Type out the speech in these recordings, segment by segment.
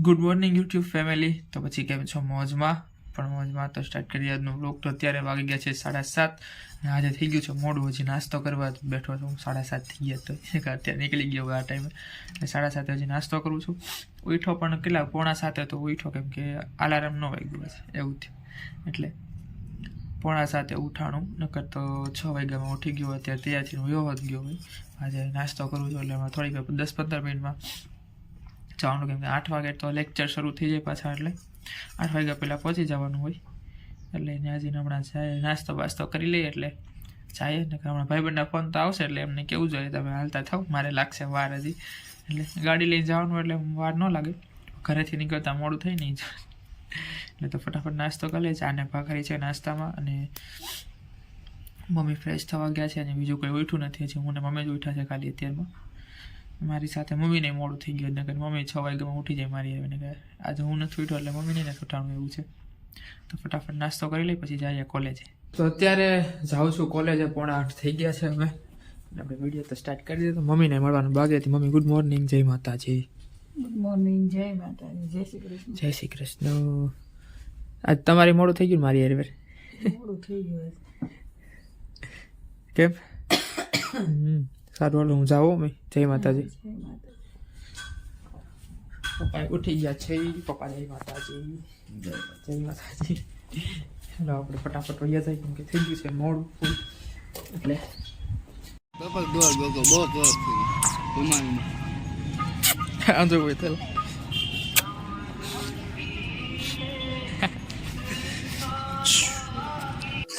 Good morning YouTube family. તો પછી કેમ છો? મોજમાં. પણ મોજમાં તો સ્ટાર્ટ કરી આજનો બ્લોગ. તો અત્યારે વાગી ગયા છે 7:30 અને આજે થઈ ગયું છે મોડું. હજી નાસ્તો કરવા બેઠો છું. 7:30 થઈ ગયા તો અત્યારે નીકળી ગયો આ ટાઈમે. એટલે 7:30 હજી નાસ્તો કરું છું. ઉઠો પણ કેટલા 6:45 તો ઉઠો, કેમ કે અલાર્મ ન વાગ્યું હશે એવું થયું. એટલે 6:45 ઉઠાણું, નકર તો 6 વાગ્યામાં ઉઠી ગયો. અત્યારે તૈયાર થઈને વયો જ ગયો હોય. આજે નાસ્તો કરું છું એટલે એમાં થોડીક 10-15 મિનિટમાં જવાનું, કેમ કે 8 વાગે તો લેક્ચર શરૂ થઈ જાય પાછા, એટલે 8 વાગ્યા પહેલાં પહોંચી જવાનું હોય. એટલે એને હજી હમણાં જાય નાસ્તો બાસ્તો કરી લઈએ એટલે જાય ને. હમણાં ભાઈબંધના ફોન તો આવશે એટલે એમને કેવું જોઈએ તમે હાલતા થાવ, મારે લાગશે વાર હજી. એટલે ગાડી લઈને જવાનું એટલે વાર ન લાગે, ઘરેથી નીકળતા મોડું થઈ નહીં જાય. એટલે તો ફટાફટ નાસ્તો કરી લે. ચાને ભાખરી છે નાસ્તામાં, અને મમ્મી ફ્રેશ થવા ગયા છે અને બીજું કોઈ ઉઠ્યું નથી હજી. હું ને મમ્મી જ ઉઠ્યા છે ખાલી અત્યારમાં. મારી સાથે મમ્મીને મોડું થઈ ગયું, નકર મમ્મી 6 વાગ્યામાં ઉઠી જાય મારી આવીને. આજે હું નથી ઉઠ્યો એટલે મમ્મીને નથી ઉઠાણું એવું છે. તો ફટાફટ નાસ્તો કરી લઈ પછી જઈએ કોલેજે. તો અત્યારે જાઉં છું કોલેજે. 7:45 થઈ ગયા છે હવે. આપણે વિડીયો તો સ્ટાર્ટ કરી દીધો. મમ્મીને મળવાનું બાકી હતી. Mummy good morning. જય માતાજી. Good morning. જય માતાજી. જય શ્રી કૃષ્ણ. જય શ્રી કૃષ્ણ. આજ તમારી મોડું થઈ ગયું મારી યાર. મોડું થઈ ગયું કેમ? સારું હાલો હું જાઉં. મેં જય માતાજી. જય માતાજી. પપ્પા ઉઠી ગયા છે. પપ્પા જય માતાજી. જય માતાજી. ચાલો આપણે ફટાફટ વૈયા જાય, કેમ કે થઈ ગયું છે મોડું ફૂલ. એટલે આંધો હોય થયેલો.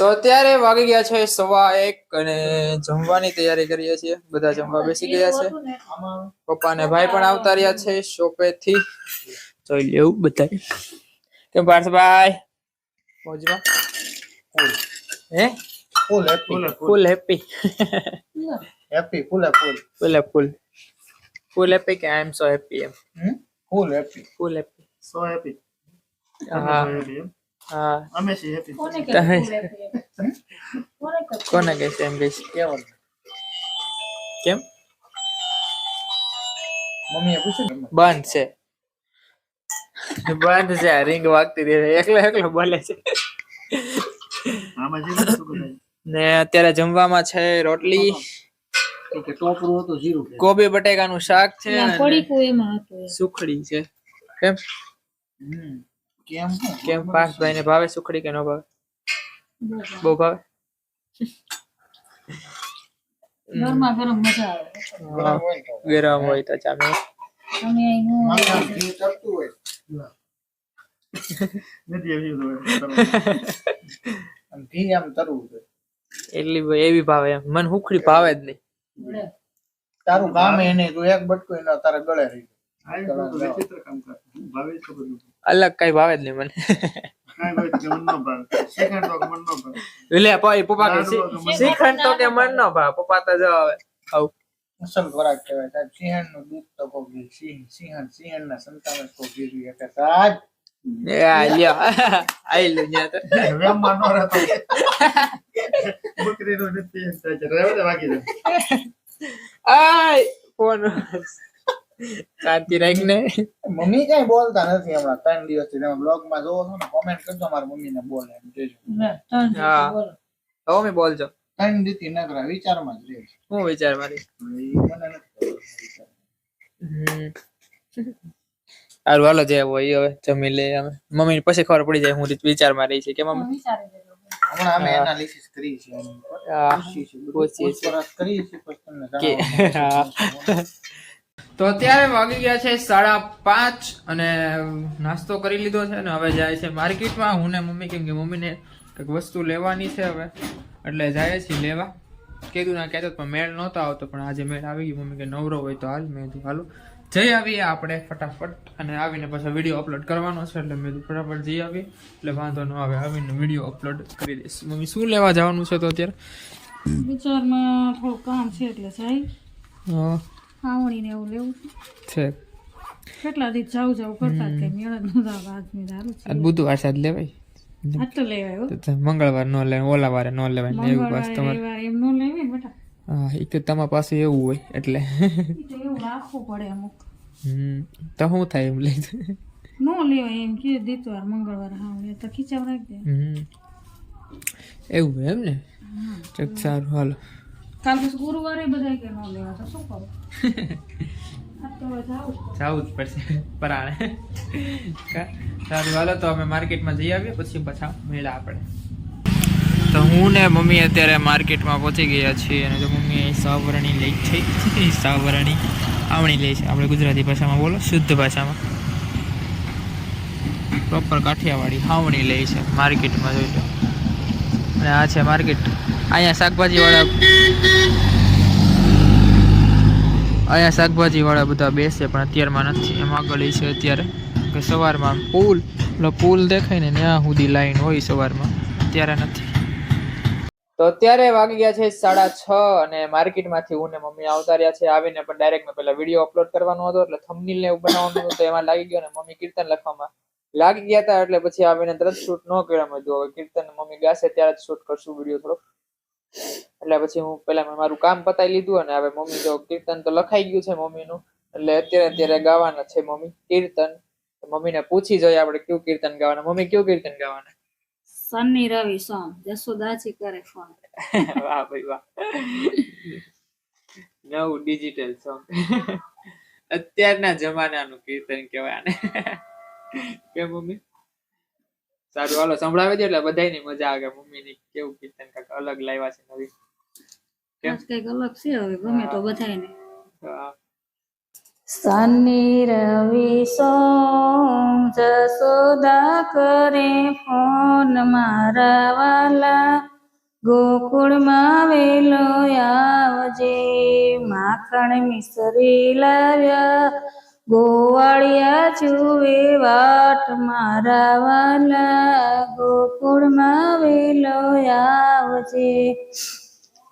તો અત્યારે વાગી ગયા છે 1:15 અને જમવાની તૈયારી કરીએ છીએ. બધા જમવા બેસી ગયા છે. પપ્પા ને ભાઈ પણ આવતા રહ્યા છે શોપેથી. જોઈ લેવું બધા. કેમ પાર્થભાઈ? મોજમાં? હે? ફૂલ હેપી. ફૂલ હેપી. હેપી ફૂલ ફૂલ ફૂલ ફૂલ ફૂલ હેપી કે આઈ એમ સો હેપી એમ. ફૂલ હેપી. ફૂલ હેપી. So happy. હા હા અમે સી હેપી. કોને કે છે એમ બેસ? કેમ મમ્મીએ પૂછ્યું? બંધ છે. બંધ છે. રિંગ વાગતી રહે. એકલો બોલે છે. ને અત્યારે જમવામાં છે રોટલી, કોબી બટેકાનું શાક છે, સુખડી છે. કેમ કેમ કેમ પાર્થભાઈ ને ભાવે સુખડી કે ન ભાવે? બહુ ભાવે. ગરમા ગરમ મજા આવે. ગરમ હોય તો ચાલે. અમે એટલી એવી ભાવે એમ. મને સુખડી ભાવે જ નહીં. તારું કામ એને તું એક બટકો એનો તારા ગળે રહી. અલગ કઈ ભાવે જ નહીં મને. લે ભાઈ પપ્પા કે શ્રીખંડ તો કે મન નો ભાવ. પપ્પા તો જો હવે આવું અસલ ખોરાક કહેવાય સાહેબ. સિંહણ નું દૂધ તો કોગી. સિંહણ ના સંતાન જ કોગી એટલે સાહેબ. આ લ્યો આઈ લો ન્યા તો વેમ માનો રહેતો. બકરીનો નથી સાચે રેવડે વાગી દે. આય ફોન શાંતિ રાખ ને. મમ્મી કઈ બોલતા નથી હમણાં 3 દિવસથી. તમે બ્લોગ માં જોવો છો ને, કોમેન્ટ કરજો મારી મમ્મી ને બોલે એમ કહેજો. હા હવે મે બોલજો. 3 દીથી નકરા વિચારમાં જ રહે. હું વિચાર મારી મને નથી સારું હાલો જે હોય હવે જમી લે. અમે મમ્મી પછી ખબર પડી જાય હું વિચારમાં રહી છે કે મમ્મી. હમણાં અમે એનાલિસિસ કરી છે. તો અત્યારે વાગી ગયા છે 5:30 અને નાસ્તો કરી લીધો છે ને હવે જાય છે માર્કેટમાં. હું ને મમ્મી, કેમ કે મમ્મીને કંઈક વસ્તુ લેવાની છે હવે, એટલે જાય છે લેવા. કીધું ના કહેતો પણ મેળ નહોતો આવતો, પણ આજે મેળ આવી ગયો. મમ્મી કે નવરો હોય તો હાલ. મેં કીધું હાલો જઈ આવીએ આપણે ફટાફટ. અને આવીને પાછો વિડીયો અપલોડ કરવાનો છે, એટલે મેં ફટાફટ જઈ આવીએ એટલે વાંધો ન આવે. આવીને વિડીયો અપલોડ કરી દઈશ. મમ્મી શું લેવા જવાનું છે તો અત્યારે? વિચારમાં થોડું કામ છે એટલે જાય. હા આવણીને એવું લેવું છે. કેટલા દિવસ જાવ કરતા કે મેળ જ ન આવે. આજની દારૂ છે. આજ બુધવાર સાદ લેવાય. આજ તો લેવાય. તો મંગળવાર ન લેવાય, ઓલા વારે ન લેવાય ને એવું પાસ તમારે. રવિવાર એમ ન લેવાય બેટા. હા એ તો તમારા પાસે એવું હોય એટલે એવું રાખવું પડે અમુક. તો શું થાય એમ લઈ નો લેવાય એમ કે દીતવાર મંગળવાર હા તો ખીચાવ રાખી દે. એવું એમ ને ચક સારું હાલો કાલ પછી ગુરુવારે બધા કે નો લેવા તો શું કરું આ તો હવે જાઉં જ. જવું જ પડશે પરાણે સારું હાલો તો અમે માર્કેટમાં જઈ આવીએ પછી પાછા મેળા આપણે. તો હું ને મમ્મી અત્યારે માર્કેટમાં પહોંચી ગયા છીએ અને જો મમ્મી સાવરણી લઈ છે સાવરણી આવણી લે છે આપણે ગુજરાતી ભાષામાં બોલો શુદ્ધ ભાષામાં પ્રોપર કાઠિયાવાડી હાવણી લે છે માર્કેટમાં જોઈ લો. અને આ છે માર્કેટ. અહીંયા શાકભાજીવાળા બધા બેસે પણ અત્યારમાં નથી. એમ આગળ છે અત્યારે કે સવારમાં પુલ દેખાય ને ત્યાં સુધી લાઈન હોય સવારમાં, અત્યારે નથી. તો અત્યારે વાગી ગયા છે 6:30 અને માર્કેટમાંથી હું ને મમ્મી આવતા રહ્યા છે. આવીને પણ ડાયરેક્ટ મેં પેલા વિડીયો અપલોડ કરવાનો હતો એટલે થંબનેલ ને એવું બનાવવાનું હતું તો એમાં લાગી ગયો ને મમ્મી કીર્તન લખવામાં લાગી ગયા હતા એટલે પછી આવીને તરત શૂટ ન કર્યા. મેં જો કીર્તન મમ્મી ગાશે ત્યારે જ શૂટ કરશું વિડીયો થોડોક. એટલે પછી હું પેલા મેં મારું કામ પતાવી લીધું અને હવે મમ્મી જો કીર્તન તો લખાઈ ગયું છે મમ્મીનું એટલે અત્યારે ગાવાના છે મમ્મી કીર્તન. મમ્મીને પૂછી જોઈએ આપણે કયું કીર્તન ગાવાના. મમ્મી કયું કીર્તન ગાવાના? શનિ રવિ સોમ જસોદાજી કરે ફોન. વાહ ભાઈ વાહ, નવું ડિજિટલ સોંગ અત્યારના જમાનાનું કીર્તન કહેવાય આને કે મમ્મી? સારું હાલો સંભળાવી દે એટલે બધાયની મજા આવે. મમ્મીની કેવું કીર્તન કાંક અલગ લાવ્યા છે નવી. કઈક અલગ છે હવે ગમે તો બધાયને. હા. શનિ રવિ સોમ જસોદા કરે ફોન મારા વાલા ગોકુળમાં વેલો આવજે માખણ મિસરી લાવ્યા ગોવાળિયા જુએ વાટ મારા વાલા ગોકુળમાં વેલો આવજે.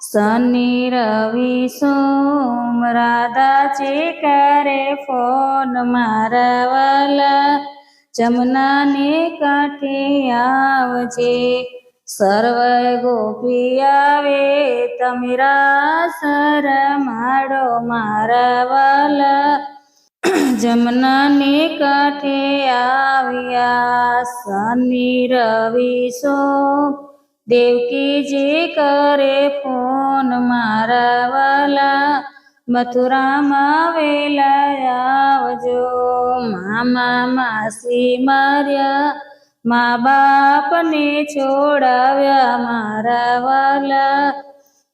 શનિ રવિ સોમ રાધાજી કરે ફોન મારા વાલા જમનાને કાંઠે આવજે સર્વ ગોપી આવે તમે રાસ રમાડો મારા વાલા જમનાને કાંઠે આવ્યા. શનિ રવિ સોમ દેવકીજી કરે ફોન મારા વાલા મથુરામાં વેલા આવજો મામા માસી માર્યા મા બાપને છોડાવ્યા મારા વાલા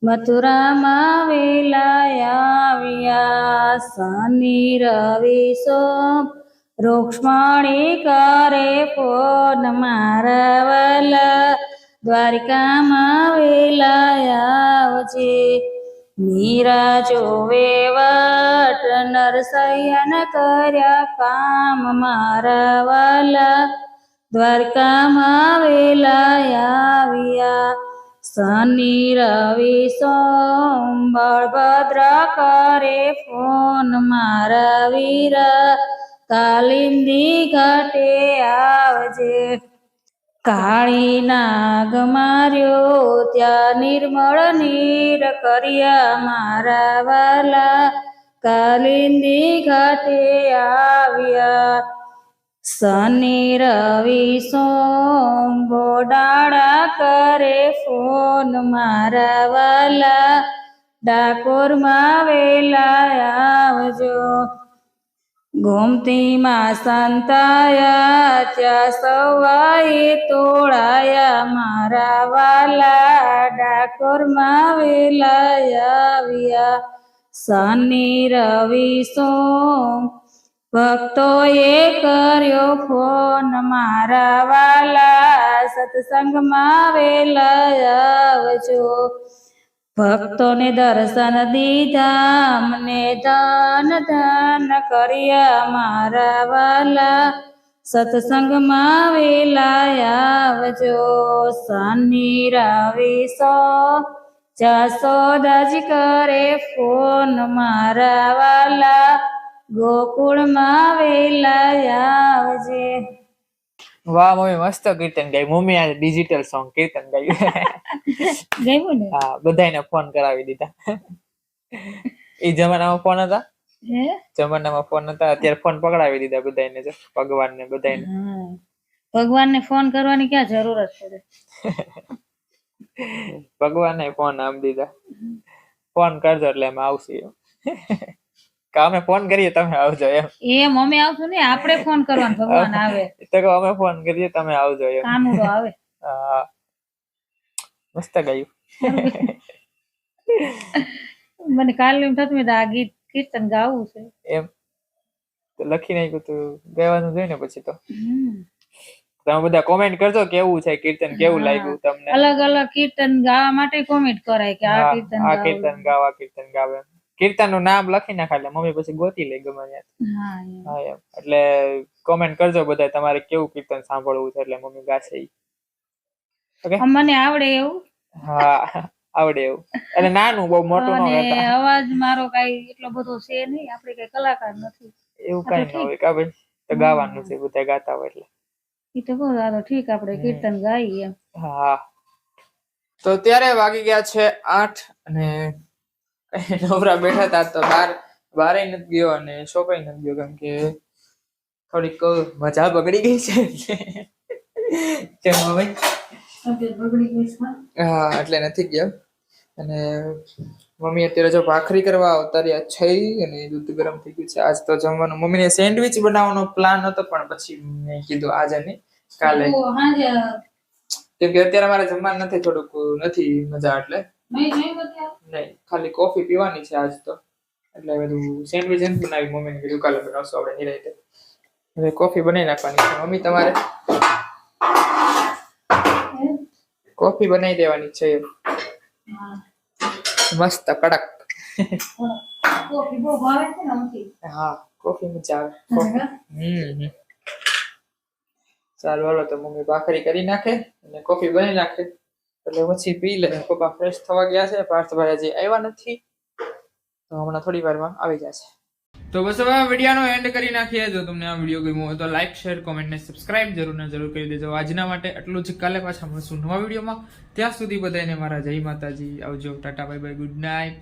મથુરામાં વેલા આવ્યા. શનિ રવિ સોમ રૂક્ષ્મણી કરે ફોન મારા વાલા દ્વારિકામાં વેલા આવજે મીરા જોવે વાટ નરસૈયન કર્યા કામ મારા વાલા દ્વારકામાં વેલા આવ્યા. શનિ રવિ સોમ બળભદ્ર કરે ફોન મારા વીરા કાલિંદી ઘાટે આવજે કાળી નાગ માર્યો ત્યાં નિર્મળ નીર કર્યા મારા વાલા કાલિંદી ઘાટે આવ્યા. શનિ રવિ સોમ બોડાળા કરે ફોન મારા વાલા ડાકોરમાં વેલા આવજો ગોમતીમાં સંતાયા ત્યાં સવાઈ તોળાયા મારા વાલા ડાકોરમાં વેલા આવ્યા. શનિ રવિ સોમ ભક્તોએ કર્યો ફોન મારા વાલા સત્સંગમાં વેલા આવજો ભક્તોને દર્શન દીધા મને ધન ધન કર્યા મારા વાલા સત્સંગમાં વેલા આવજો. શનિ રવિ સોમ જસોદાજી કરે ફોન મારા વાલા ગોકુળમાં વેલા આવજે. વાહ મમ્મી મસ્ત કીર્તન ગાય. મમ્મી આ ડિજિટલ સોંગ કીર્તન ગાયું ગયું ને હા બધાને ફોન કરાવી દીધા. એ જમાનામાં ફોન હતા હે જમાનામાં ફોન નતા, અત્યારે ફોન પકડાવી દીધા બધાને, જો ભગવાનને બધાને. હા ભગવાનને ફોન કરવાની ક્યાં જરૂરત પડે. ભગવાને ફોન આમ દીધા, ફોન કરજો એટલે અમે આવશું એમ. કે અમે ફોન કરીએ તમે આવજો એમ. એ મમ્મી આવશું ને આપણે ફોન કરવાનો, ભગવાન આવે. તો કહો અમે ફોન કરીએ તમે આવજો એમ. કાનુડો આવે. હા મસ્ત ગાયું. મને કાલે એમ થતું આ ગીત કીર્તન ગાવું છે એમ તો લખી નાખ્યું તું, ગાવાનું જોઈએ ને પછી તો. હમ. તમે બધા કોમેન્ટ કરજો કેવું છે કીર્તન, કેવું લાગ્યું તમને. અલગ અલગ કીર્તન ગાવા માટે કોમેન્ટ કરાય કે આ હા, કીર્તન આ ગાવું. કીર્તન ગાવ, આ કીર્તન ગાવ એમ. કીર્તન નું નામ લખી નાખે એટલે મમ્મી પછી ગોતી લે ગમે ત્યાં. હા એમ. હા એમ એટલે કોમેન્ટ કરજો બધા તમારે કેવું કીર્તન સાંભળવું છે એટલે મમ્મી ગાશે ઈ. ઓકે મને આવડે એવું. હા આવડે એવું, એટલે નાનું બહુ મોટું ન અને ગાતા. અવાજ મારો કઈ એટલો બધો છે નહીં, આપણે કઈ કલાકાર નથી. એવું કઈ ન હોય કા ભાઈ, તો ગાવાનું છે બધા ગાતા હોય એટલે. એ તો કહું આ તો ઠીક આપણે કીર્તન ગાઈએ એમ. હા તો અત્યારે વાગી ગયા છે 8 અને નવરા બેઠા હતા તો બારે નથી ગયો અને શોપે નથી ગયો, કેમ કે થોડીક મજા બગડી ગઈ છે. કેમ ભાઈ? તબિયત બગડી ગઈ છે. હા એટલે નથી ગયો. અને મમ્મી અત્યારે જો ભાખરી કરવા અવતાર્યા છે અને દૂધ ગરમ થઈ ગયું છે. આજ તો જમવાનું મમ્મીને સેન્ડવિચ બનાવવાનો પ્લાન હતો પણ પછી મેં કીધું આજે નહીં કાલે, હાંજે કેમ કે અત્યારે મારે જમવાનું નથી, થોડુંક નથી મજા એટલે નહીં બતાવ. નહીં, ખાલી કોફી પીવાની છે આજ તો. એટલે બધું સેન્ડવિચ નથી બનાવી, મમ્મીને કીધું કાલે બનાવશું આપણે નિરાંતે. હવે કોફી બનાવી નાખવાની છે. મમ્મી તમારે કોફી બનાવી દેવાની છે એમ. હા મસ્ત કડક. કોફી બહુ ભાવે છે ને અમથી. હા કોફી મજા આવે. હમ ચાલો હાલો તો મમ્મી ભાખરી કરી નાખે અને કોફી બની નાખે એટલે પછી પી લે. પપ્પા ફ્રેશ થવા ગયા છે, પાર્થભાઈ હજી આવ્યા નથી તો હમણાં થોડી વારમાં આવી જશે. તો બસ હવે વિડીયોનો એન્ડ કરી નાખીએ. જો તમને આ વિડીયો ગમ્યો હોય તો લાઈક, શેર, કોમેન્ટ ને સબસ્ક્રાઇબ જરૂર કરી દેજો. આજના માટે એટલું જ, કાલે પાછા મળશું નવા વિડીયોમાં. ત્યાં સુધી બધાને મારા જય માતાજી, આવજો, Tata, bye bye, good night.